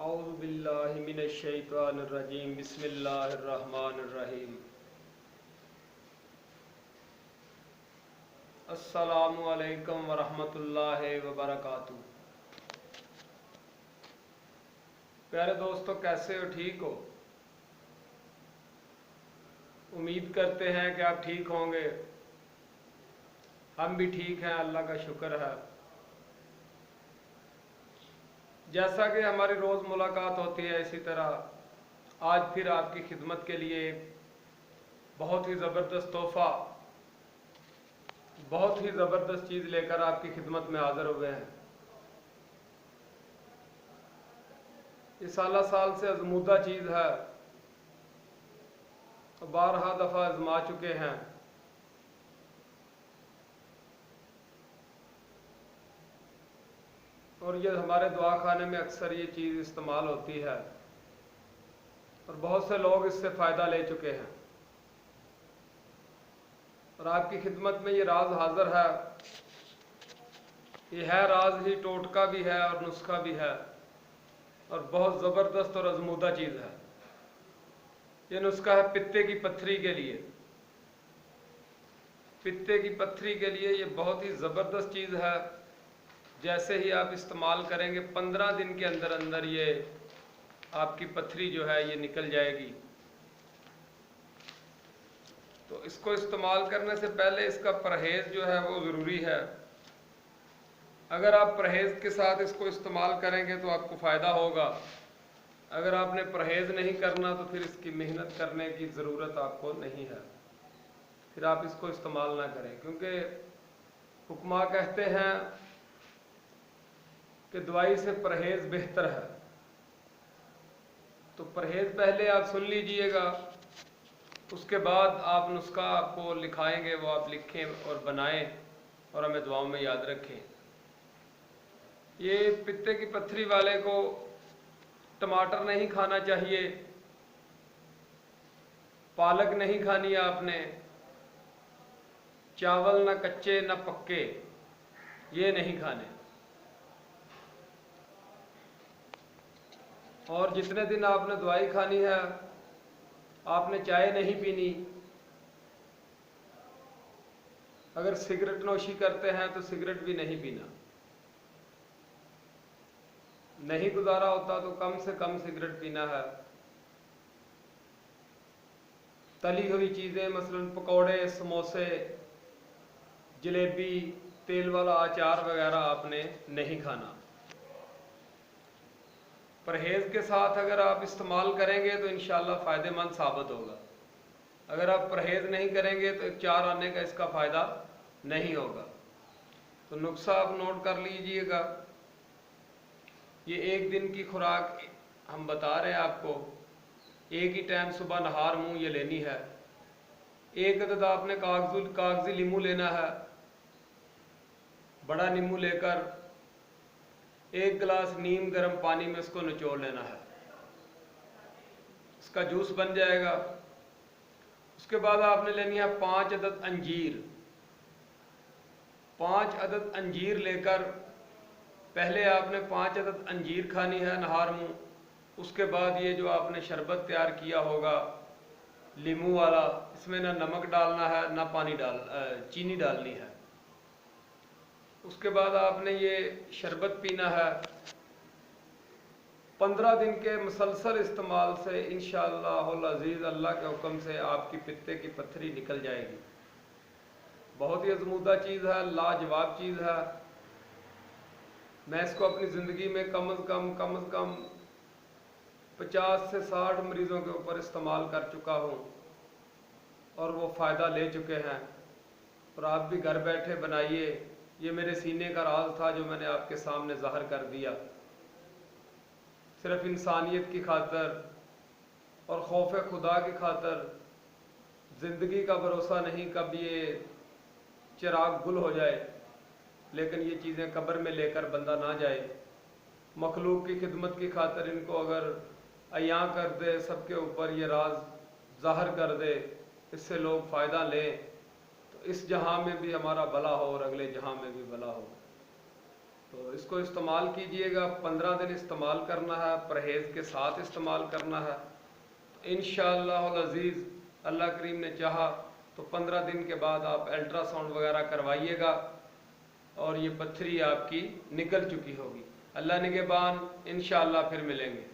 औज़ु बिल्लाहि मिनश शैतानिर रजीम बिस्मिल्लाहिर रहमानिर रहीम। अस्सलामु अलैकुम व रहमतुल्लाहि व बरकातुहू। प्यारे दोस्तों, कैसे हो? ठीक हो? उम्मीद करते हैं कि आप ठीक होंगे। हम भी ठीक हैं, अल्लाह का शुक्र है। जैसा कि हमारी रोज़ मुलाकात होती है, इसी तरह आज फिर आपकी खिदमत के लिए बहुत ही ज़बरदस्त तोहफ़ा, बहुत ही ज़बरदस्त चीज़ लेकर आपकी खिदमत में हाज़िर हुए हैं। ये साल साल से आज़मूदा चीज़ है, बारहा दफ़ा आज़मा चुके हैं। और ये हमारे दुआ खाने में अक्सर ये चीज़ इस्तेमाल होती है और बहुत से लोग इससे फ़ायदा ले चुके हैं। और आपकी खिदमत में ये राज हाज़िर है। ये है राज ही, टोटका भी है और नुस्खा भी है और बहुत ज़बरदस्त और आज़मूदा चीज़ है। ये नुस्खा है पित्ते की पत्थरी के लिए। पित्ते की पत्थरी के लिए ये बहुत ही ज़बरदस्त चीज़ है। जैसे ही आप इस्तेमाल करेंगे 15 दिन के अंदर अंदर ये आपकी पत्थरी जो है ये निकल जाएगी। तो इसको इस्तेमाल करने से पहले इसका परहेज़ जो है वो ज़रूरी है। अगर आप परहेज़ के साथ इसको इस्तेमाल करेंगे तो आपको फ़ायदा होगा। अगर आपने परहेज़ नहीं करना तो फिर इसकी मेहनत करने की ज़रूरत आपको नहीं है, फिर आप इसको इस्तेमाल ना करें। क्योंकि हुक्मा कहते हैं कि दवाई से परहेज़ बेहतर है। तो परहेज़ पहले आप सुन लीजिएगा, उसके बाद आप नुस्खा आपको लिखाएंगे, वो आप लिखें और बनाएं और हमें दुआओं में याद रखें। ये पित्ते की पत्थरी वाले को टमाटर नहीं खाना चाहिए, पालक नहीं खानी है आपने, चावल ना कच्चे ना पक्के, ये नहीं खाने। और जितने दिन आपने दवाई खानी है आपने चाय नहीं पीनी। अगर सिगरेट नोशी करते हैं तो सिगरेट भी नहीं पीना। नहीं गुजारा होता तो कम से कम सिगरेट पीना है। तली हुई चीज़ें मसलन पकौड़े, समोसे, जलेबी, तेल वाला अचार वगैरह आपने नहीं खाना। परहेज़ के साथ अगर आप इस्तेमाल करेंगे तो इंशाअल्लाह फ़ायदेमंद साबित होगा। अगर आप परहेज़ नहीं करेंगे तो एक चार आने का इसका फ़ायदा नहीं होगा। तो नुस्खा आप नोट कर लीजिएगा। ये एक दिन की खुराक हम बता रहे हैं आपको। एक ही टाइम सुबह नहार मुँह ये लेनी है। एक अदद आपने कागजी नींबू लेना है। बड़ा नींबू लेकर एक गिलास नीम गर्म पानी में इसको निचोड़ लेना है, इसका जूस बन जाएगा। उसके बाद आपने लेनी है 5 अदद अंजीर। 5 अदद अंजीर लेकर पहले आपने 5 अदद अंजीर खानी है नहार मुँह। उसके बाद ये जो आपने शरबत तैयार किया होगा नींबू वाला, इसमें ना नमक डालना है ना चीनी डालनी है। उसके बाद आपने ये शरबत पीना है। 15 दिन के मुसलसल इस्तेमाल से इंशाअल्लाहुल अज़ीज़ अल्लाह के हुक्म से आपकी पित्ते की पत्थरी निकल जाएगी। बहुत ही अज़मूदा चीज़ है, लाजवाब चीज़ है। मैं इसको अपनी ज़िंदगी में कम अज़ कम 50 से 60 मरीज़ों के ऊपर इस्तेमाल कर चुका हूँ और वो फ़ायदा ले चुके हैं। और आप भी घर बैठे बनाइए। ये मेरे सीने का राज था जो मैंने आपके सामने ज़ाहिर कर दिया, सिर्फ इंसानियत की खातर और खौफ खुदा की खातर। ज़िंदगी का भरोसा नहीं कब ये चिराग गुल हो जाए, लेकिन ये चीज़ें कब्र में लेकर बंदा ना जाए। मखलूक की खिदमत की खातर इनको अगर अयां कर दे, सबके ऊपर ये राज ज़ाहिर कर दे, इससे लोग फ़ायदा लें, तो इस जहां में भी हमारा भला हो और अगले जहां में भी भला हो। तो इसको इस्तेमाल कीजिएगा। 15 दिन इस्तेमाल करना है, परहेज़ के साथ इस्तेमाल करना है। इंशाअल्लाह अज़ीज़ अल्लाह करीम ने चाहा तो 15 दिन के बाद आप अल्ट्रासाउंड वगैरह करवाइएगा और ये पत्थरी आपकी निकल चुकी होगी। अल्लाह निगहबान, इंशाअल्लाह फिर मिलेंगे।